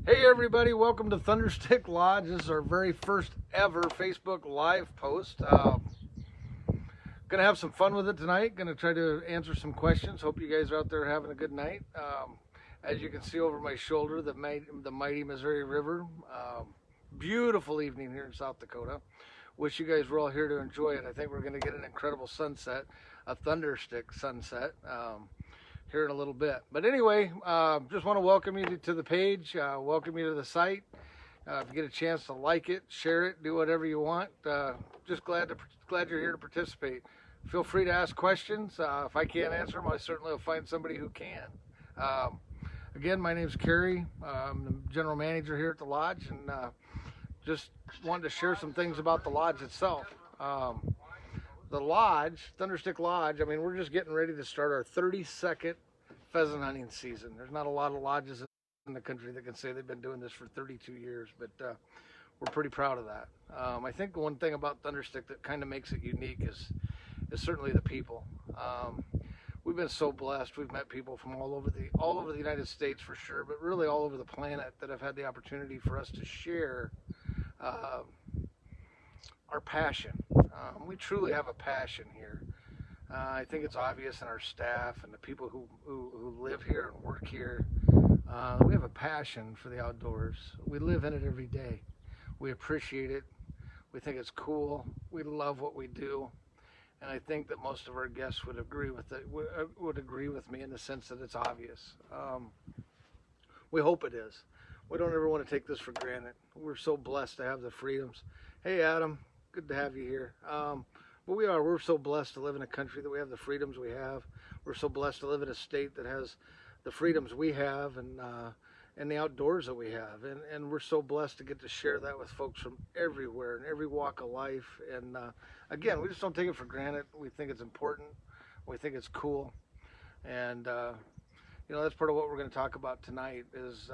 Hey everybody, welcome to Thunderstick Lodge. This is our very first ever Facebook Live post. Gonna have some fun with it tonight. Gonna try to answer some questions. Hope you guys are out there having a good night. As you can see over my shoulder, the mighty Missouri River. Beautiful evening here in South Dakota. Wish you guys were all here to enjoy it. I think we're gonna get an incredible sunset, a Thunderstick sunset. Here in a little bit. But anyway, just want to welcome you to the page, welcome you to the site. If you get a chance to like it, share it, do whatever you want. Just glad you're here to participate. Feel free to ask questions. If I can't answer them, I certainly will find somebody who can. Again, my name's Carey. I'm the general manager here at the lodge, and just wanted to share some things about the lodge itself. The lodge, Thunderstick Lodge, I mean, we're just getting ready to start our 32nd pheasant hunting season. There's not a lot of lodges in the country that can say they've been doing this for 32 years, but we're pretty proud of that. I think one thing about Thunderstick that kind of makes it unique is certainly the people. We've been so blessed. We've met people from all over the United States for sure, but really all over the planet that have had the opportunity for us to share our passion. We truly have a passion here. I think it's obvious in our staff and the people who live here and work here. We have a passion for the outdoors. We live in it every day. We appreciate it. We think it's cool. We love what we do. And I think that most of our guests would agree with it. Would agree with me in the sense that it's obvious. We hope it is. We don't ever want to take this for granted. We're so blessed to have the freedoms. Hey, Adam. Good to have you here. But we're so blessed to live in a country that we have the freedoms we have. We're so blessed to live in a state that has the freedoms we have and the outdoors that we have. And we're so blessed to get to share that with folks from everywhere and every walk of life. And again, we just don't take it for granted. We think it's important. We think it's cool. And that's part of what we're going to talk about tonight is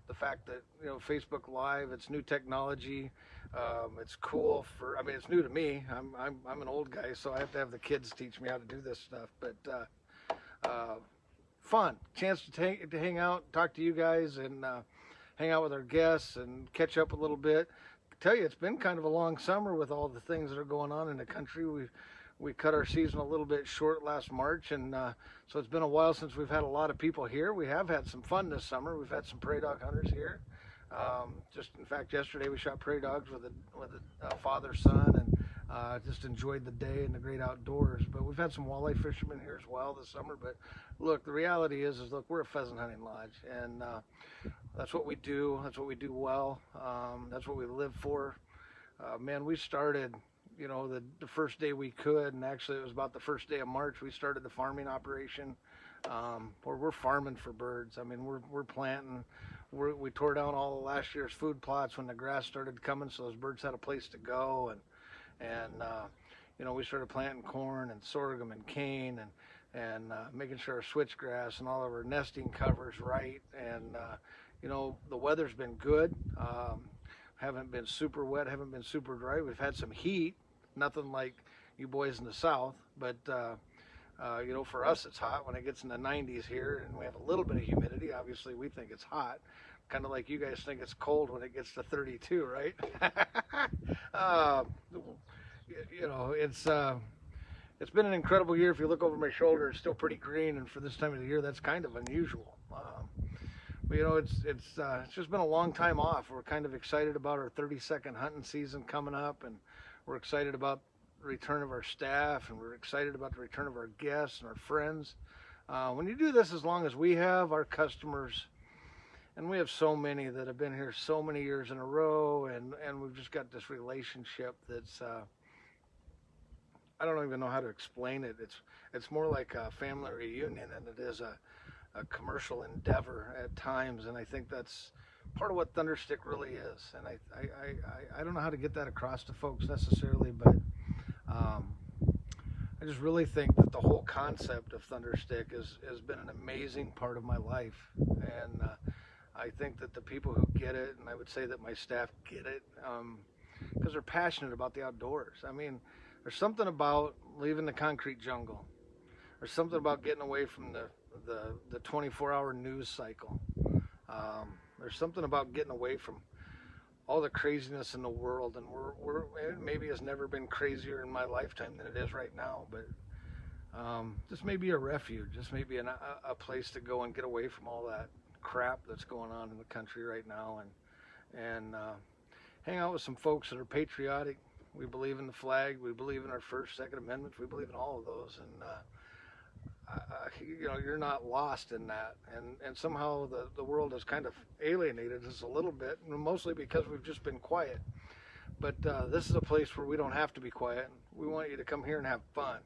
the fact that, Facebook Live, it's new technology. It's cool it's new to me. I'm an old guy, so I have to have the kids teach me how to do this stuff. But fun, chance to hang out, talk to you guys, and hang out with our guests and catch up a little bit. I tell you, it's been kind of a long summer with all the things that are going on in the country. We cut our season a little bit short last March, and so it's been a while since we've had a lot of people here. We have had some fun this summer. We've had some prairie dog hunters here. In fact, yesterday we shot prairie dogs with a father-son, and just enjoyed the day and the great outdoors. But we've had some walleye fishermen here as well this summer. But look, the reality is look, we're a pheasant hunting lodge, and that's what we do. That's what we do well. That's what we live for. Man, we started, the first day we could, and actually it was about the first day of March, we started the farming operation, where we're farming for birds. I mean, we're planting. We tore down all of last year's food plots when the grass started coming, so those birds had a place to go, and we started planting corn and sorghum and cane and making sure our switchgrass and all of our nesting covers right. And the weather's been good. Haven't been super wet, haven't been super dry. We've had some heat, nothing like you boys in the south, but for us it's hot when it gets in the 90s here, and we have a little bit of humidity. Obviously we think it's hot, kind of like you guys think it's cold when it gets to 32, right? It's been an incredible year. If you look over my shoulder, it's still pretty green, and for this time of the year that's kind of unusual. But it's just been a long time off. We're kind of excited about our 32nd hunting season coming up, and we're excited about the return of our staff, and we're excited about the return of our guests and our friends. When you do this as long as we have, our customers, and we have so many that have been here so many years in a row, and we've just got this relationship that's I don't even know how to explain it. It's more like a family reunion than it is a commercial endeavor at times, and I think that's part of what Thunderstick really is. And I don't know how to get that across to folks necessarily, but I just really think that the whole concept of Thunderstick has been an amazing part of my life, and I think that the people who get it, and I would say that my staff get it, because they're passionate about the outdoors. I mean, there's something about leaving the concrete jungle. There's something about getting away from the 24-hour news cycle. There's something about getting away from all the craziness in the world, and it maybe has never been crazier in my lifetime than it is right now. But this may be a refuge. This may be a place to go and get away from all that crap that's going on in the country right now, and hang out with some folks that are patriotic. We believe in the flag. We believe in our First, Second Amendments. We believe in all of those, and you're not lost in that. And somehow the world has kind of alienated us a little bit, mostly because we've just been quiet. But this is a place where we don't have to be quiet. We want you to come here and have fun.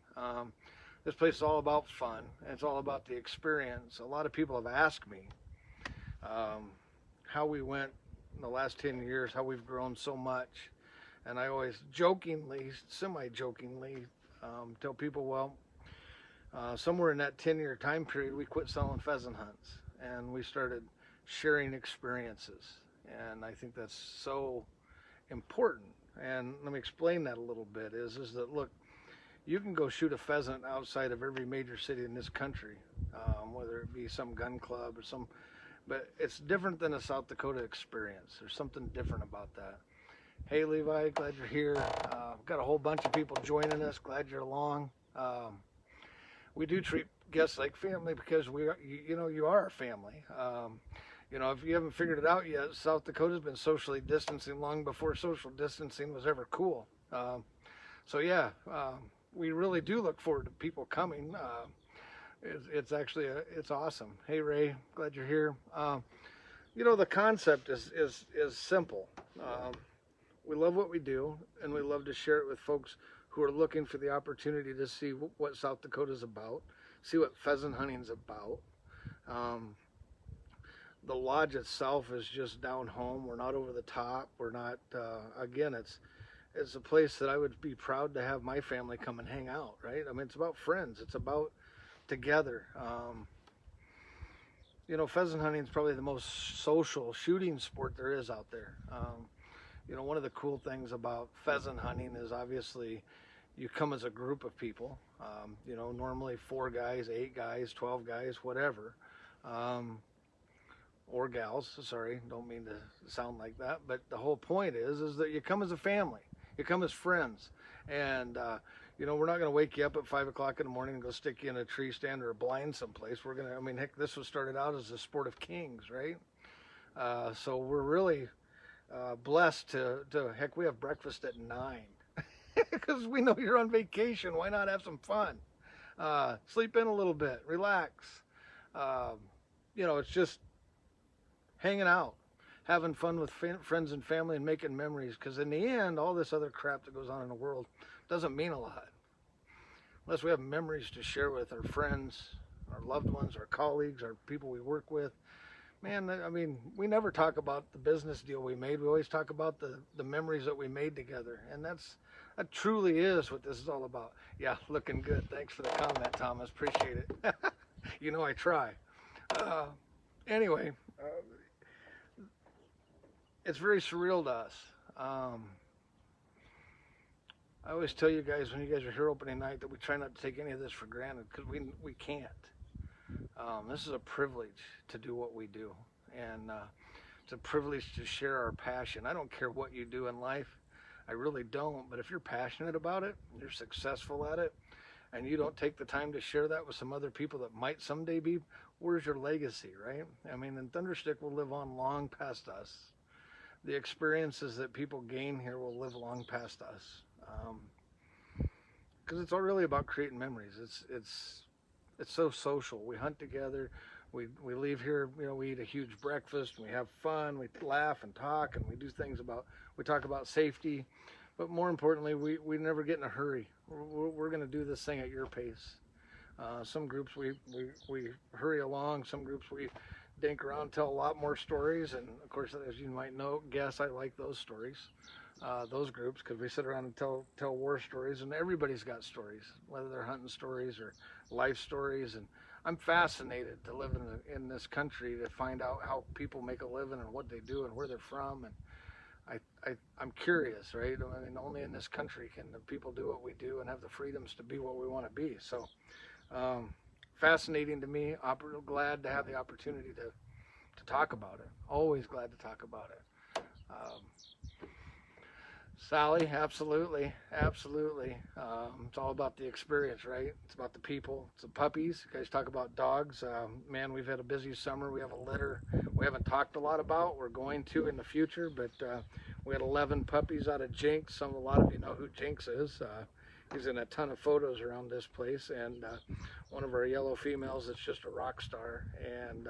This place is all about fun. And it's all about the experience. A lot of people have asked me how we went in the last 10 years, how we've grown so much. And I always jokingly, semi-jokingly, tell people, well, somewhere in that 10-year time period, we quit selling pheasant hunts and we started sharing experiences. And I think that's so important. And let me explain that a little bit is that, look, you can go shoot a pheasant outside of every major city in this country, whether it be some gun club or but it's different than a South Dakota experience. There's something different about that. Hey, Levi, glad you're here. Got a whole bunch of people joining us. Glad you're along. We do treat guests like family because you are our family. If you haven't figured it out yet, South Dakota's been socially distancing long before social distancing was ever cool. We really do look forward to people coming. It's actually it's awesome. Hey, Ray, glad you're here. The concept is simple. We love what we do, and we love to share it with folks who are looking for the opportunity to see what South Dakota's about, see what pheasant hunting's about. The lodge itself is just down home. We're not over the top. We're not, again, it's a place that I would be proud to have my family come and hang out, right? I mean, it's about friends. It's about together. Pheasant hunting is probably the most social shooting sport there is out there. One of the cool things about pheasant hunting is obviously you come as a group of people, normally 4 guys, 8 guys, 12 guys, whatever, or gals, sorry, don't mean to sound like that, but the whole point is that you come as a family, you come as friends, and, we're not going to wake you up at 5 o'clock in the morning and go stick you in a tree stand or a blind someplace. Heck, this was started out as a sport of kings, right? So we're really blessed to heck, we have breakfast at 9 because we know you're on vacation. Why not have some fun? Sleep in a little bit, relax. It's just hanging out, having fun with friends and family, and making memories, because in the end, all this other crap that goes on in the world doesn't mean a lot unless we have memories to share with our friends, our loved ones, our colleagues, our people we work with. Man, we never talk about the business deal we made. We always talk about the memories that we made together. And that truly is what this is all about. Yeah, looking good. Thanks for the comment, Thomas. Appreciate it. I try. Anyway, it's very surreal to us. I always tell you guys when you guys are here opening night that we try not to take any of this for granted, because we can't. This is a privilege to do what we do, and it's a privilege to share our passion. I don't care what you do in life. I really don't, but if you're passionate about it, you're successful at it, and you don't take the time to share that with some other people that might someday be, where's your legacy, right? And Thunderstick will live on long past us. The experiences that people gain here will live long past us, because it's all really about creating memories. It's so social. We hunt together. We leave here, we eat a huge breakfast, and we have fun, we laugh and talk, and we talk about safety, but more importantly, we never get in a hurry. We're going to do this thing at your pace. Some groups we hurry along, some groups we dink around, tell a lot more stories, and of course, as you might guess, I like those stories, those groups, because we sit around and tell war stories, and everybody's got stories, whether they're hunting stories or life stories, and I'm fascinated to live in this country to find out how people make a living and what they do and where they're from, and I'm curious, right? Only in this country can the people do what we do and have the freedoms to be what we want to be. So fascinating to me. Glad to have the opportunity to talk about it. Always glad to talk about it. Sally, absolutely, absolutely. It's all about the experience, right? It's about the people. It's the puppies. You guys talk about dogs. Man, we've had a busy summer. We have a litter we haven't talked a lot about. We're going to in the future, but we had 11 puppies out of Jinx. A lot of you know who Jinx is. He's in a ton of photos around this place, and one of our yellow females that's just a rock star. And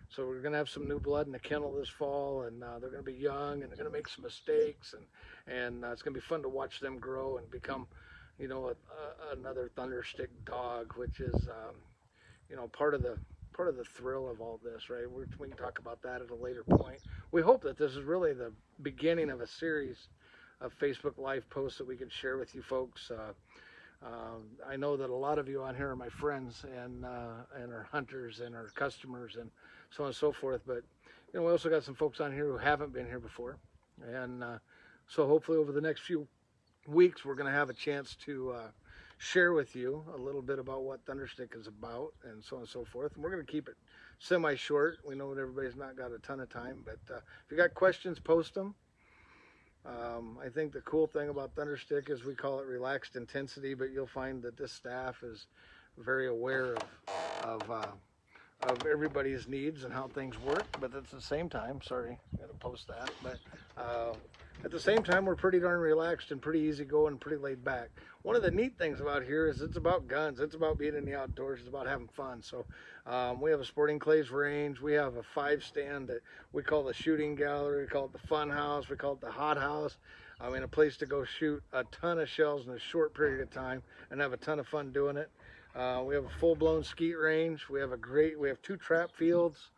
so we're going to have some new blood in the kennel this fall, and they're going to be young, and they're going to make some mistakes, and it's going to be fun to watch them grow and become, you know, another Thunderstick dog, which is, you know, part of the thrill of all this, right? We can talk about that at a later point. We hope that this is really the beginning of a series of Facebook Live posts that we can share with you folks. I know that a lot of you on here are my friends and are hunters and are customers and so on and so forth. But you know, we also got some folks on here who haven't been here before, and so hopefully over the next few weeks we're going to have a chance to share with you a little bit about what Thunderstick is about and so on and so forth. And we're going to keep it semi-short. We know that everybody's not got a ton of time, but if you got questions, post them. I think the cool thing about Thunderstick is we call it relaxed intensity, but you'll find that this staff is very aware of everybody's needs and how things work. But at the same time, sorry, I gotta post that. But at the same time, we're pretty darn relaxed and pretty easygoing, pretty laid back. One of the neat things about here is it's about guns. It's about being in the outdoors. It's about having fun. So we have a sporting clays range. We have a 5-stand that we call the shooting gallery. We call it the fun house. We call it the hot house. I mean, a place to go shoot a ton of shells in a short period of time and have a ton of fun doing it. We have a full-blown skeet range. We have 2 trap fields.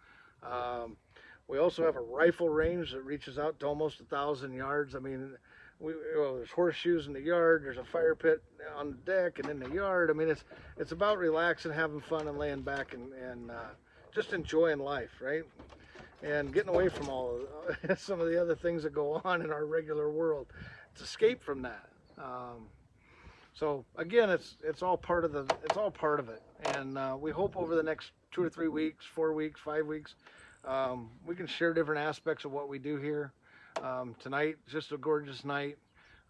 We also have a rifle range that reaches out to almost 1,000 yards. I mean, there's horseshoes in the yard. There's a fire pit on the deck and in the yard. I mean, it's about relaxing, having fun, and laying back and just enjoying life, right? And getting away from all of some of the other things that go on in our regular world. It's escape from that. So again, it's all part of it. And we hope over the next 2 or 3 weeks, 4 weeks, 5 weeks, we can share different aspects of what we do here. Tonight, just a gorgeous night.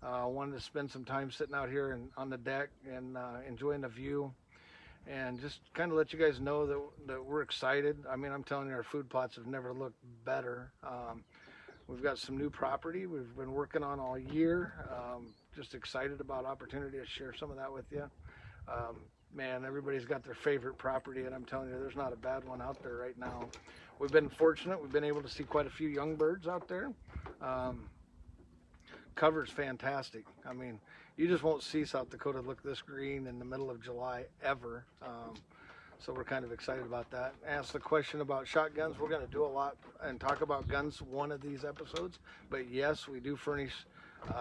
Wanted to spend some time sitting out here and on the deck and enjoying the view, and just kind of let you guys know that we're excited. I mean, I'm telling you, our food plots have never looked better. We've got some new property we've been working on all year. Just excited about opportunity to share some of that with you. Man, everybody's got their favorite property, and I'm telling you, there's not a bad one out there right now. We've been fortunate. We've been able to see quite a few young birds out there. Cover's fantastic. I mean, you just won't see South Dakota look this green in the middle of July ever. So we're kind of excited about that. Ask the question about shotguns. We're going to do a lot and talk about guns one of these episodes. But yes, we do furnish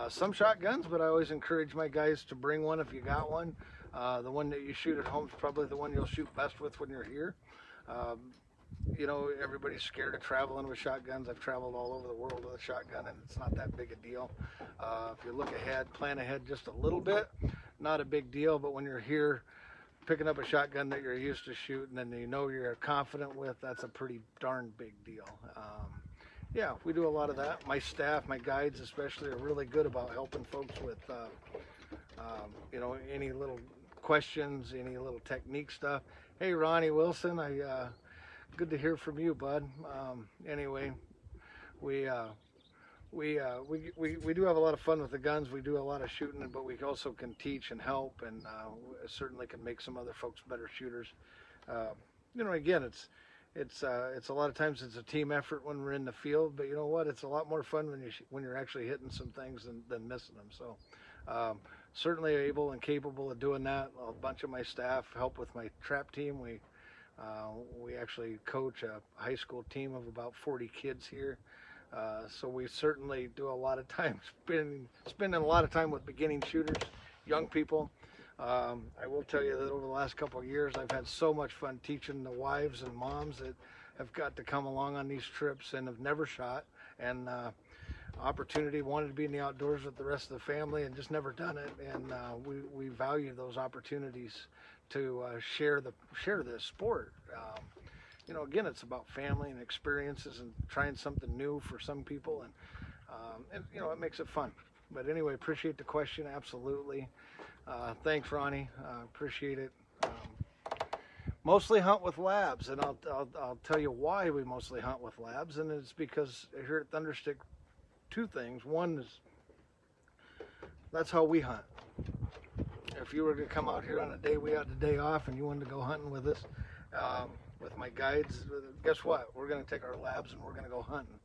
some shotguns, but I always encourage my guys to bring one if you got one. The one that you shoot at home is probably the one you'll shoot best with when you're here. You know, everybody's scared of traveling with shotguns. I've traveled all over the world with a shotgun, and it's not that big a deal. If you look ahead, plan ahead just a little bit, not a big deal. But when you're here picking up a shotgun that you're used to shooting and you know you're confident with, that's a pretty darn big deal. Yeah, we do a lot of that. My staff, my guides especially, are really good about helping folks with, you know, any little questions, any little technique stuff. Hey, Ronnie Wilson, good to hear from you, bud. Anyway, we do have a lot of fun with the guns. We do a lot of shooting, but we also can teach and help, and certainly can make some other folks better shooters. You know, again, it's a lot of times it's a team effort when we're in the field, but you know what? It's a lot more fun when you're actually hitting some things than missing them. So certainly able and capable of doing that. A bunch of my staff help with my trap team. We actually coach a high school team of about 40 kids here. So we certainly do a lot of time spending a lot of time with beginning shooters, young people. I will tell you that over the last couple of years, I've had so much fun teaching the wives and moms that have got to come along on these trips and have never shot, and opportunity, wanted to be in the outdoors with the rest of the family and just never done it. And we value those opportunities to share the sport. you know, again, it's about family and experiences and trying something new for some people, and you know, it makes it fun. But anyway, appreciate the question, absolutely. Thanks, Ronnie. Appreciate it. Mostly hunt with labs, and I'll tell you why we mostly hunt with labs, and it's because here at Thunderstick, two things. One is that's how we hunt. If you were to come out here on a day we had the day off and you wanted to go hunting with us, with my guides, guess what? We're going to take our labs and we're going to go hunting.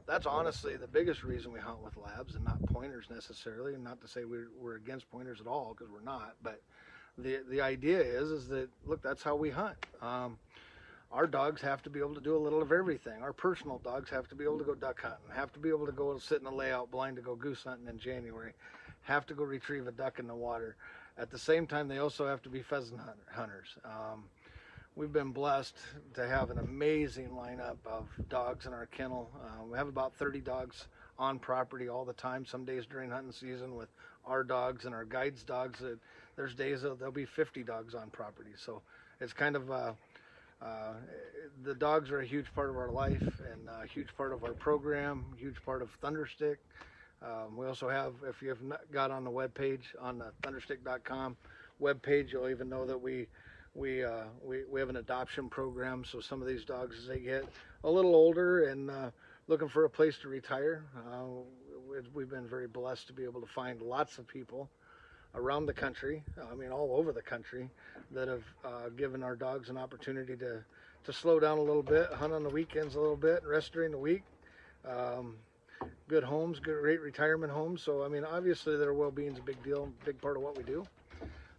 That's honestly the biggest reason we hunt with labs and not pointers necessarily. And not to say we're against pointers at all, because we're not. But the idea is that, look, that's how we hunt. Our dogs have to be able to do a little of everything. Our personal dogs have to be able to go duck hunting, have to be able to go sit in a layout blind to go goose hunting in January, have to go retrieve a duck in the water. At the same time, they also have to be pheasant hunters. We've been blessed to have an amazing lineup of dogs in our kennel. We have about 30 dogs on property all the time, some days during hunting season with our dogs and our guides' dogs. There's days there'll be 50 dogs on property. So it's kind of, the dogs are a huge part of our life and a huge part of our program, huge part of Thunderstick. We also have, if you have not got on the webpage, on the thunderstick.com webpage, you'll even know that we have an adoption program. So some of these dogs, as they get a little older and looking for a place to retire, we've been very blessed to be able to find lots of people around the country, I mean all over the country, that have given our dogs an opportunity to slow down a little bit, hunt on the weekends a little bit, and rest during the week. Good homes, great retirement homes. So I mean, obviously their well-being is a big deal, big part of what we do.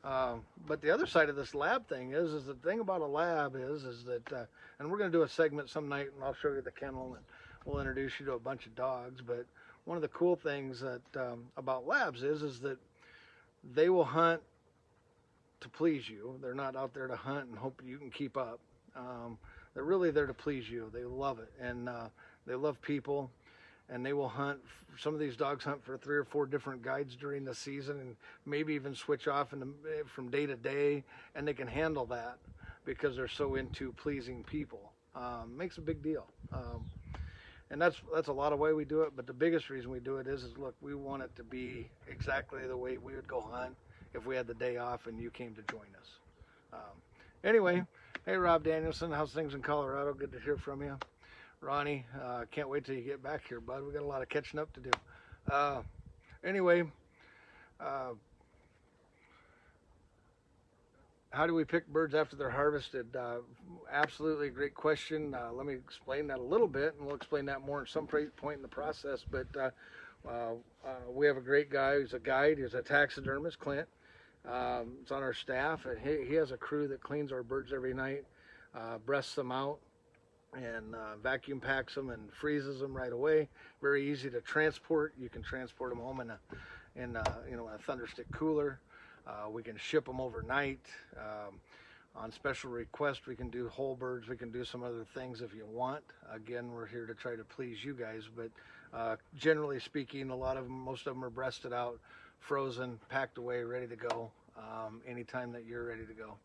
But the other side of this lab thing is the thing about a lab is that, and we're going to do a segment some night, and I'll show you the kennel, and we'll introduce you to a bunch of dogs. But one of the cool things that about labs is that they will hunt to please you. They're not out there to hunt and hope you can keep up. They're really there to please you. They love it, and they love people. And they will hunt. Some of these dogs hunt for 3 or 4 different guides during the season, and maybe even switch off from day to day. And they can handle that because they're so into pleasing people. Makes a big deal. And that's a lot of way we do it. But the biggest reason we do it is look, we want it to be exactly the way we would go hunt if we had the day off and you came to join us. Anyway, hey Rob Danielson, how's things in Colorado? Good to hear from you. Ronnie, can't wait till you get back here, bud. We got a lot of catching up to do. Anyway, how do we pick birds after they're harvested? Absolutely great question. Let me explain that a little bit, and we'll explain that more at some point in the process. But we have a great guy who's a guide. He's a taxidermist, Clint. It's on our staff, and he has a crew that cleans our birds every night, breasts them out, and vacuum packs them and freezes them right away. Very easy to transport. You can transport them home in a Thunderstick cooler. We can ship them overnight. On special request, we can do whole birds. We can do some other things if you want. Again, we're here to try to please you guys, but generally speaking, most of them are breasted out, frozen, packed away, ready to go anytime that you're ready to go.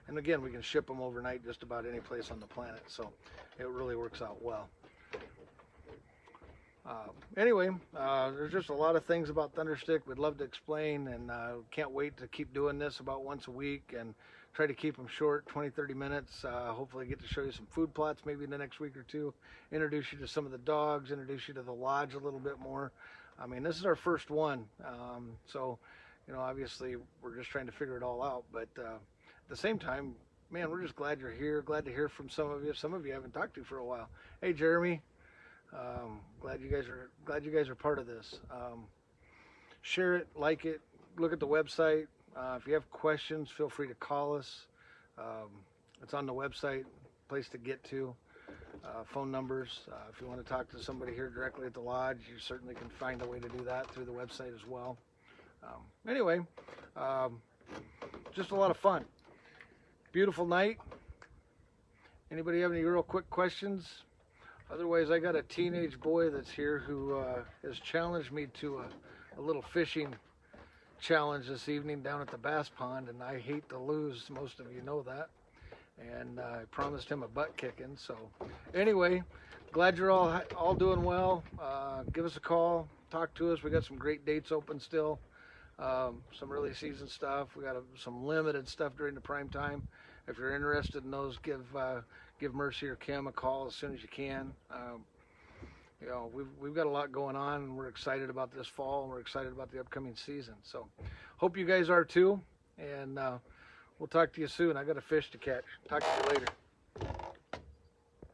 And again, we can ship them overnight just about any place on the planet, so it really works out well. Anyway, there's just a lot of things about Thunderstick we'd love to explain, and can't wait to keep doing this about once a week and try to keep them short, 20-30 minutes. Hopefully get to show you some food plots maybe in the next week or two, introduce you to some of the dogs, introduce you to the lodge a little bit more. I mean, this is our first one, so obviously we're just trying to figure it all out, but at the same time, man, we're just glad you're here. Glad to hear from some of you. Some of you I haven't talked to for a while. Hey, Jeremy. Glad you guys are part of this. Share it, like it, look at the website. If you have questions, feel free to call us. It's on the website, place to get to. Phone numbers. If you want to talk to somebody here directly at the lodge, you certainly can find a way to do that through the website as well. Anyway, just a lot of fun. Beautiful night. Anybody have any real quick questions? Otherwise, I got a teenage boy that's here who has challenged me to a little fishing challenge this evening down at the bass pond, and I hate to lose. Most of you know that. and I promised him a butt kicking. So anyway, glad you're all doing well. Give us a call, talk to us. We got some great dates open still. Some early season stuff. We got some limited stuff during the prime time. If you're interested in those, give Mercy or Kim a call as soon as you can. You know, we've got a lot going on, and we're excited about this fall, and we're excited about the upcoming season. So hope you guys are too, and we'll talk to you soon. I got a fish to catch. Talk to you later.